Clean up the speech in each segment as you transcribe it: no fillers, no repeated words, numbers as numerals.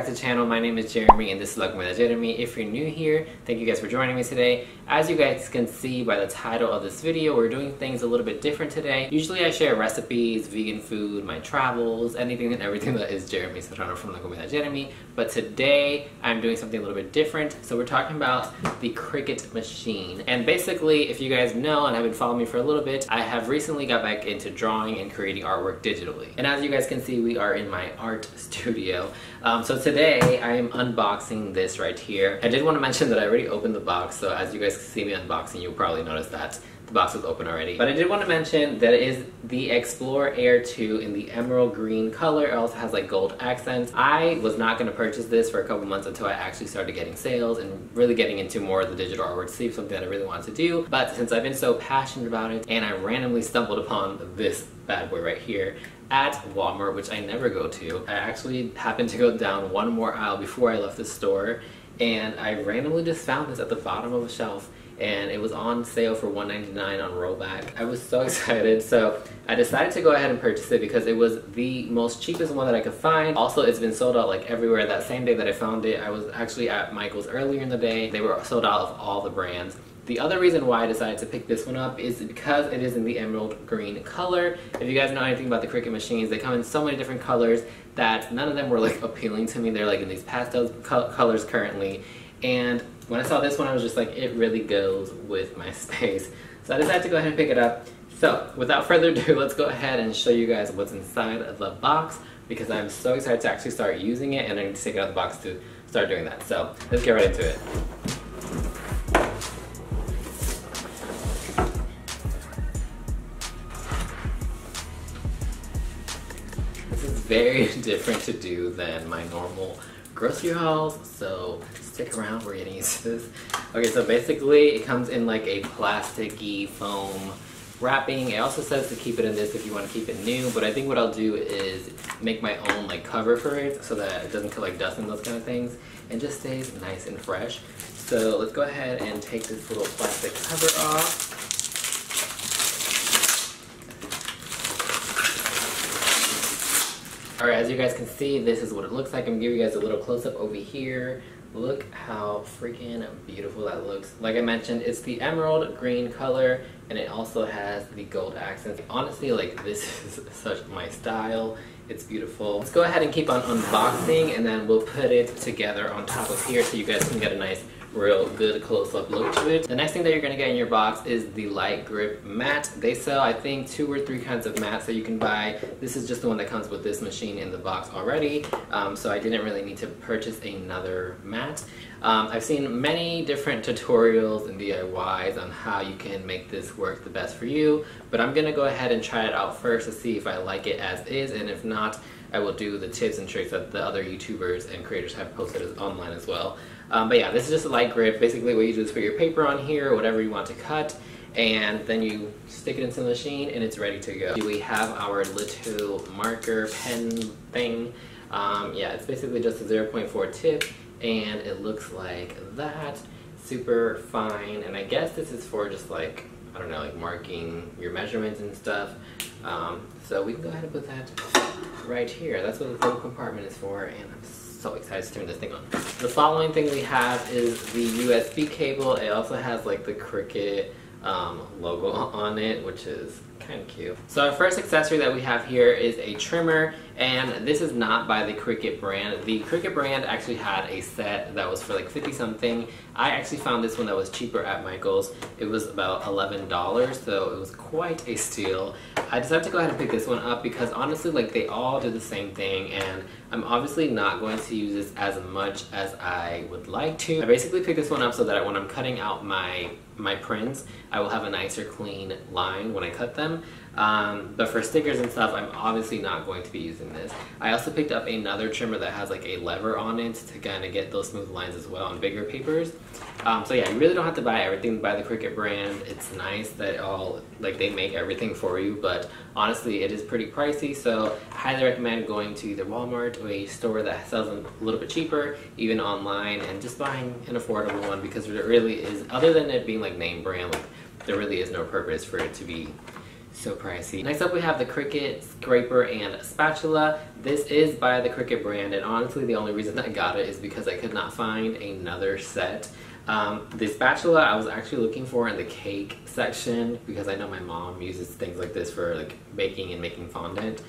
back to the channel. My name is Jeremy and this is Welcome with Jeremie. If you're new here, thank you guys for joining me today. As you guys can see by the title of this video, we're doing things a little bit different today. Usually I share recipes, vegan food, my travels, anything and everything that is Jeremie serrano from Welcome with Jeremie. But today I'm doing something a little bit different. So we're talking about the Cricut machine. And basically, if you guys know and have been following me for a little bit, I have recently got back into drawing and creating artwork digitally. And as you guys can see, we are in my art studio. So today I am unboxing this right here. I did want to mention that I already opened the box, so as you guys see me unboxing, you'll probably notice that the box was open already. But I did want to mention that it is the Explorer Air 2 in the emerald green color. It also has like gold accents. I was not going to purchase this for a couple months until I actually started getting sales and really getting into more of the digital artwork sleeve, something that I really wanted to do. But since I've been so passionate about it and I randomly stumbled upon this bad boy right here at Walmart, which I never go to. I actually happened to go down one more aisle before I left the store, and I randomly just found this at the bottom of a shelf, and it was on sale for $1.99 on rollback. I was so excited, so I decided to go ahead and purchase it because it was the most cheapest one that I could find. Also, it's been sold out like everywhere. That same day that I found it, I was actually at Michael's earlier in the day. They were sold out of all the brands. The other reason why I decided to pick this one up is because it is in the emerald green color. If you guys know anything about the Cricut machines, they come in so many different colors that none of them were like appealing to me. They're like in these pastel colors currently. And when I saw this one, I was just like, it really goes with my space. So I decided to go ahead and pick it up. So without further ado, let's go ahead and show you guys what's inside of the box, because I'm so excited to actually start using it, and I need to take it out of the box to start doing that. So let's get right into it. Very different to do than my normal grocery hauls, so stick around, we're getting used to this. Okay, so basically it comes in like a plasticky foam wrapping. It also says to keep it in this if you want to keep it new, but I think what I'll do is make my own like cover for it so that it doesn't collect dust and those kind of things and just stays nice and fresh. So let's go ahead and take this little plastic cover off. Alright, as you guys can see, this is what it looks like. I'm going to give you guys a little close-up over here. Look how freaking beautiful that looks. Like I mentioned, it's the emerald green color, and it also has the gold accents. Honestly, like, this is such my style. It's beautiful. Let's go ahead and keep on unboxing, and then we'll put it together on top of here so you guys can get a nice real good close-up look to it. The next thing that you're going to get in your box is the light grip mat. They sell, I think, 2 or 3 kinds of mats that you can buy. This is just the one that comes with this machine in the box already, so I didn't really need to purchase another mat. I've seen many different tutorials and DIYs on how you can make this work the best for you, but I'm going to go ahead and try it out first to see if I like it as is, and if not, I will do the tips and tricks that the other YouTubers and creators have posted online as well. But yeah, this is just a light grip. Basically what you do is put your paper on here, whatever you want to cut, and then you stick it into the machine and it's ready to go. We have our little marker pen thing. Yeah, it's basically just a 0.4 tip, and it looks like that. Super fine, and I guess this is for just like, I don't know, like marking your measurements and stuff. So we can go ahead and put that right here. That's what the little compartment is for, and I'm so excited to turn this thing on. The following thing we have is the USB cable. It also has like the Cricut logo on it, which is kind of cute. So our first accessory that we have here is a trimmer, and this is not by the Cricut brand. The Cricut brand actually had a set that was for like 50 something. I actually found this one that was cheaper at Michael's. It was about $11, so it was quite a steal. I decided to go ahead and pick this one up because honestly, like, they all do the same thing, and I'm obviously not going to use this as much as I would like to. I basically picked this one up so that when I'm cutting out my prints, I will have a nicer clean line when I cut them. But for stickers and stuff, I'm obviously not going to be using this. I also picked up another trimmer that has like a lever on it to kind of get those smooth lines as well on bigger papers. So yeah, you really don't have to buy everything by the Cricut brand. It's nice that they make everything for you, but honestly it is pretty pricey, so I highly recommend going to either Walmart or a store that sells them a little bit cheaper, even online, and just buying an affordable one, because there really is, other than it being like name brand, like, there really is no purpose for it to be so pricey. Next up we have the Cricut scraper and spatula. This is by the Cricut brand, and honestly the only reason I got it is because I could not find another set. The spatula I was actually looking for in the cake section because I know my mom uses things like this for like baking and making fondant.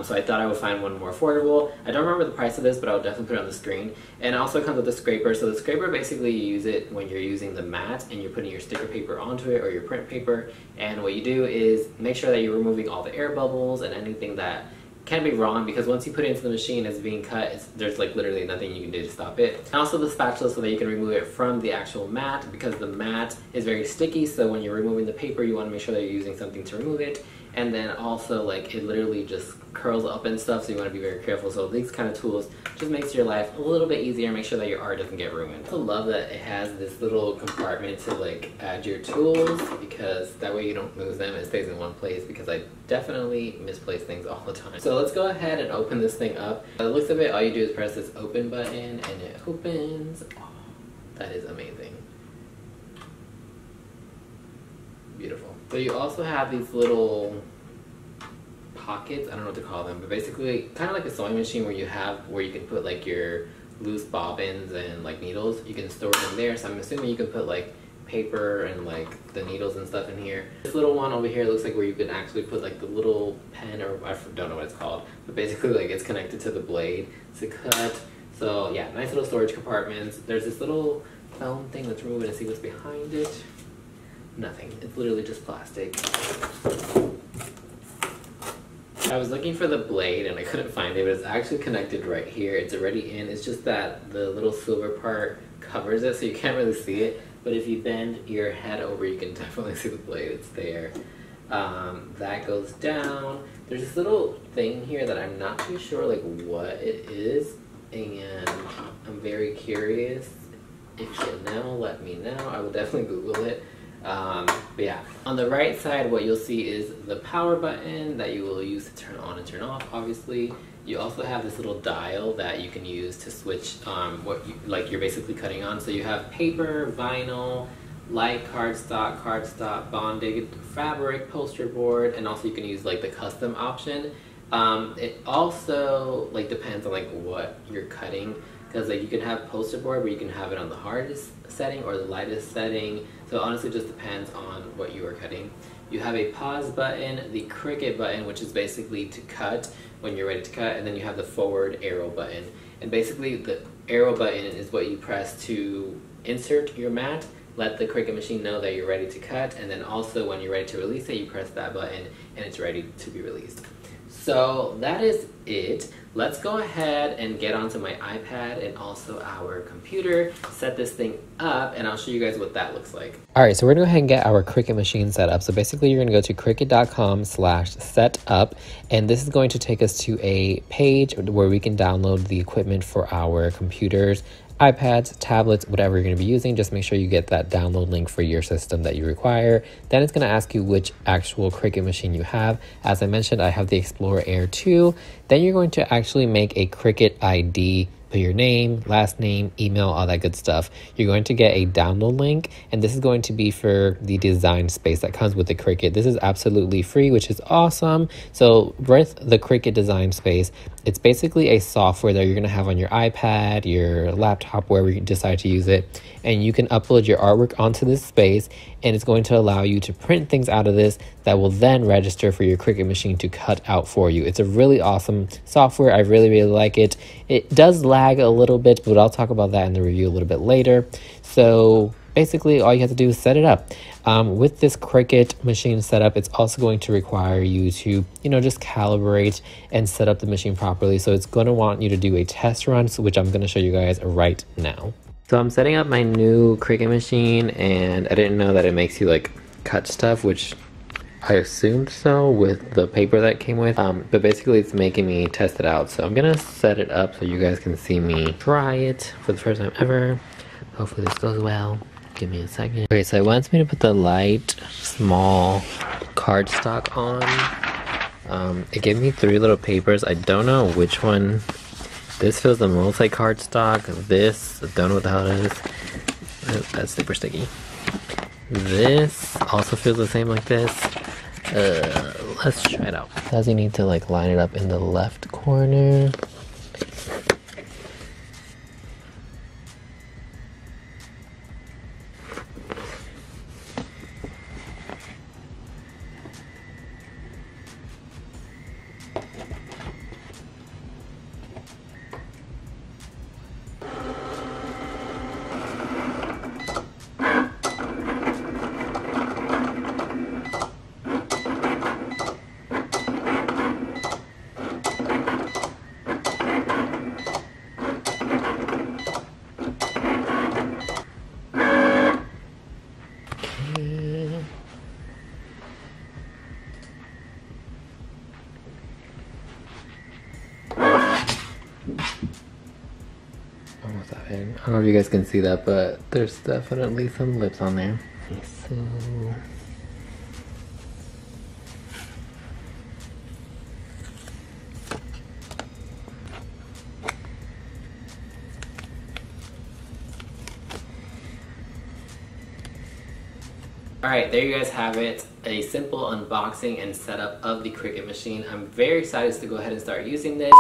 So I thought I would find one more affordable. I don't remember the price of this, but I'll definitely put it on the screen. And it also comes with a scraper. So the scraper, basically you use it when you're using the mat and you're putting your sticker paper onto it or your print paper. And what you do is make sure that you're removing all the air bubbles and anything that can be wrong, because once you put it into the machine, it's being cut, there's like literally nothing you can do to stop it. And also the spatula so that you can remove it from the actual mat, because the mat is very sticky, so when you're removing the paper you want to make sure that you're using something to remove it. And then also like it literally just curls up and stuff, so you want to be very careful. So these kind of tools just makes your life a little bit easier, make sure that your art doesn't get ruined. I also love that it has this little compartment to like add your tools, because that way you don't lose them, it stays in one place, because I definitely misplace things all the time. So let's go ahead and open this thing up. By the looks of it, all you do is press this open button and it opens. Oh, that is amazing. Beautiful. So you also have these little pockets, I don't know what to call them, but basically kind of like a sewing machine where you can put like your loose bobbins and like needles. You can store them there, so I'm assuming you can put like paper and like the needles and stuff in here. This little one over here looks like where you can actually put like the little pen, or I don't know what it's called, but basically like it's connected to the blade to cut. So yeah, nice little storage compartments. There's this little foam thing. Let's remove it and see what's behind it. Nothing. It's literally just plastic. I was looking for the blade and I couldn't find it, but it's actually connected right here. It's already in. It's just that the little silver part covers it, so you can't really see it. But if you bend your head over, you can definitely see the blade. It's there. That goes down. There's this little thing here that I'm not too sure like what it is, and I'm very curious. If you know, let me know. I will definitely Google it. But yeah, on the right side what you'll see is the power button that you will use to turn on and turn off, obviously. You also have this little dial that you can use to switch what you're basically cutting on. So you have paper, vinyl, light cardstock, bonded fabric, poster board, and also you can use like the custom option. It also like depends on like what you're cutting, because like you can have poster board where you can have it on the hardest setting or the lightest setting. So honestly, it just depends on what you are cutting. You have a pause button, the Cricut button, which is basically to cut when you're ready to cut, and then you have the forward arrow button. And basically the arrow button is what you press to insert your mat, let the Cricut machine know that you're ready to cut, and then also when you're ready to release it, you press that button and it's ready to be released. So that is it. Let's go ahead and get onto my iPad and also our computer, set this thing up, and I'll show you guys what that looks like. Alright, so we're going to go ahead and get our Cricut machine set up. So basically you're going to go to cricut.com/setup, and this is going to take us to a page where we can download the equipment for our computers, iPads, tablets, whatever you're going to be using. Just make sure you get that download link for your system that you require. Then it's going to ask you which actual Cricut machine you have. As I mentioned, I have the Explorer Air 2. Then you're going to actually make a Cricut ID. Put your name, last name, email, all that good stuff. You're going to get a download link, and this is going to be for the design space that comes with the Cricut. This is absolutely free, which is awesome. So with the Cricut design space, it's basically a software that you're going to have on your iPad, your laptop, wherever you decide to use it, and you can upload your artwork onto this space, and it's going to allow you to print things out of this that will then register for your Cricut machine to cut out for you. It's a really awesome software. I really like it. It does lag a little bit, but I'll talk about that in the review a little bit later. So basically all you have to do is set it up. With this Cricut machine setup, it's also going to require you to, just calibrate and set up the machine properly. So it's going to want you to do a test run, which I'm going to show you guys right now. So I'm setting up my new Cricut machine, and I didn't know that it makes you like cut stuff, which I assumed so with the paper that came with, but basically it's making me test it out. So I'm gonna set it up so you guys can see me try it for the first time ever. Hopefully this goes well. Give me a second. Okay, so it wants me to put the light, small cardstock on. It gave me 3 little papers. I don't know which one. This feels the most like cardstock. This, I don't know what the hell it is. That's super sticky. This also feels the same like this. Let's try it out. Does you need to like line it up in the left corner? Almost at it. I don't know if you guys can see that, but there's definitely some lips on there. So alright, there you guys have it. A simple unboxing and setup of the Cricut machine. I'm very excited to go ahead and start using this.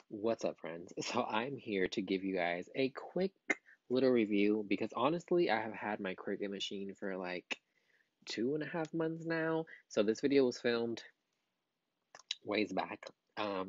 What's up, friends? So I'm here to give you guys a quick little review because honestly, I have had my Cricut machine for like 2.5 months now. So this video was filmed ways back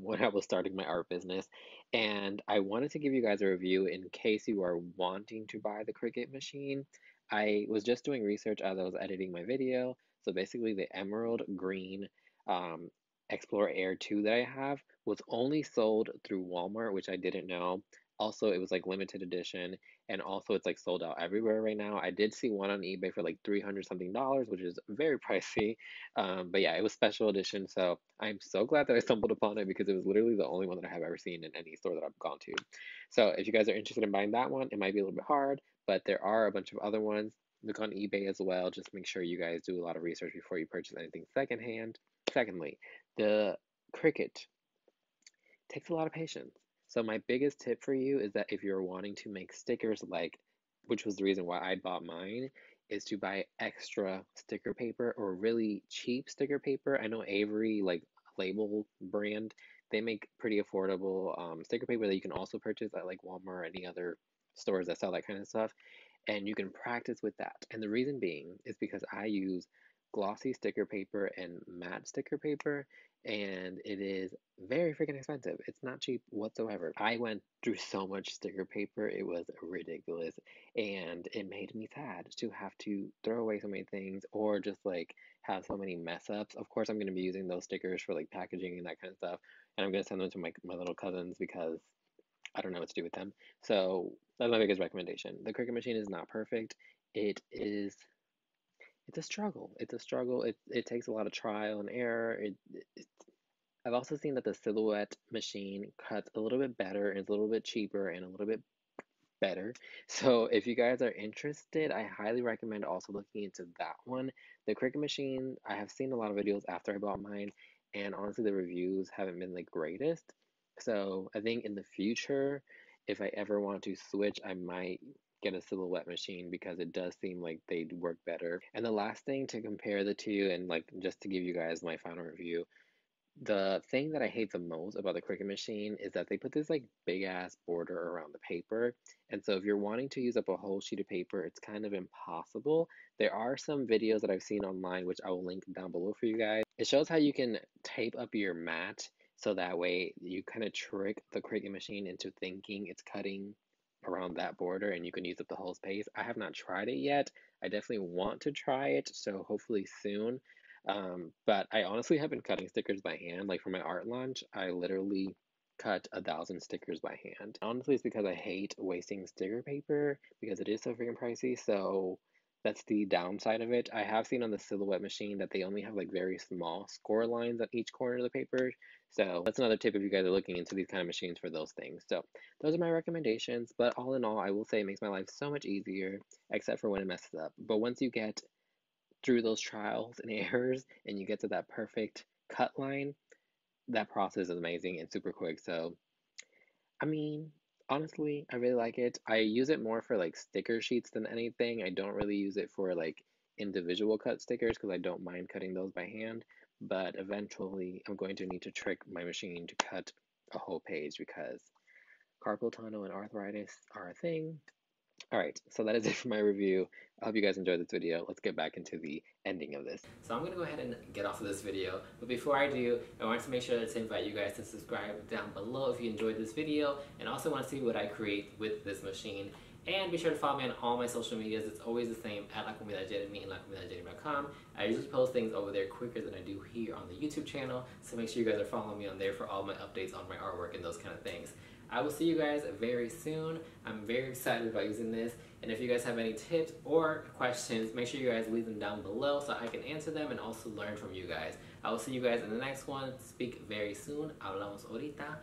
when I was starting my art business, and I wanted to give you guys a review in case you are wanting to buy the Cricut machine. I was just doing research as I was editing my video. So basically, the emerald green um, Explorer Air 2 that I have was only sold through Walmart, which I didn't know. Also, it was like limited edition, and also it's like sold out everywhere right now. I did see one on eBay for like 300 something dollars, which is very pricey. But yeah, it was special edition, so I'm so glad that I stumbled upon it because it was literally the only one that I have ever seen in any store that I've gone to. So if you guys are interested in buying that one, it might be a little bit hard, but there are a bunch of other ones. Look on eBay as well. Just make sure you guys do a lot of research before you purchase anything secondhand. Secondly, the Cricut takes a lot of patience. So my biggest tip for you is that if you're wanting to make stickers like, which was the reason why I bought mine, is to buy extra sticker paper or really cheap sticker paper. I know Avery, like label brand, they make pretty affordable sticker paper that you can also purchase at like Walmart or any other stores that sell that kind of stuff, and you can practice with that. And the reason being is because I use glossy sticker paper and matte sticker paper, and it is very freaking expensive. It's not cheap whatsoever. I went through so much sticker paper, it was ridiculous, and it made me sad to have to throw away so many things or just like have so many mess ups. Of course, I'm going to be using those stickers for like packaging and that kind of stuff, and I'm going to send them to my little cousins because I don't know what to do with them. So that's my biggest recommendation. The Cricut machine is not perfect. It is, it's a struggle. It's a struggle. It takes a lot of trial and error. I've also seen that the Silhouette machine cuts a little bit better and it's a little bit cheaper and a little bit better. So if you guys are interested, I highly recommend also looking into that one. The Cricut machine, I have seen a lot of videos after I bought mine, and honestly, the reviews haven't been the greatest. So I think in the future, if I ever want to switch, I might get a Silhouette machine because it does seem like they'd work better. And the last thing to compare the two, and like just to give you guys my final review, the thing that I hate the most about the Cricut machine is that they put this like big ass border around the paper. And so if you're wanting to use up a whole sheet of paper, it's kind of impossible. There are some videos that I've seen online, which I will link down below for you guys. It shows how you can tape up your mat so that way you kind of trick the Cricut machine into thinking it's cutting around that border and you can use up the whole space. I have not tried it yet. I definitely want to try it, so hopefully soon. But I honestly have been cutting stickers by hand. Like for my art lunch, I literally cut 1,000 stickers by hand. Honestly, it's because I hate wasting sticker paper because it is so freaking pricey. So that's the downside of it. I have seen on the Silhouette machine that they only have like very small score lines on each corner of the paper. So that's another tip if you guys are looking into these kind of machines for those things. So those are my recommendations. But all in all, I will say it makes my life so much easier, except for when it messes up. But once you get through those trials and errors and you get to that perfect cut line, that process is amazing and super quick. So, I mean, honestly, I really like it. I use it more for like sticker sheets than anything. I don't really use it for like individual cut stickers because I don't mind cutting those by hand, but eventually I'm going to need to trick my machine to cut a whole page because carpal tunnel and arthritis are a thing. All right, so that is it for my review. I hope you guys enjoyed this video. Let's get back into the ending of this. So I'm going to go ahead and get off of this video, but before I do, I want to make sure to invite you guys to subscribe down below if you enjoyed this video, and also want to see what I create with this machine. And be sure to follow me on all my social medias. It's always the same, at La Comida Jeremie and LaComidaJeremie.com. I usually post things over there quicker than I do here on the YouTube channel, so make sure you guys are following me on there for all my updates on my artwork and those kind of things. I will see you guys very soon. I'm very excited about using this, and if you guys have any tips or questions, make sure you guys leave them down below so I can answer them and also learn from you guys. I will see you guys in the next one. Speak very soon. Hablamos ahorita.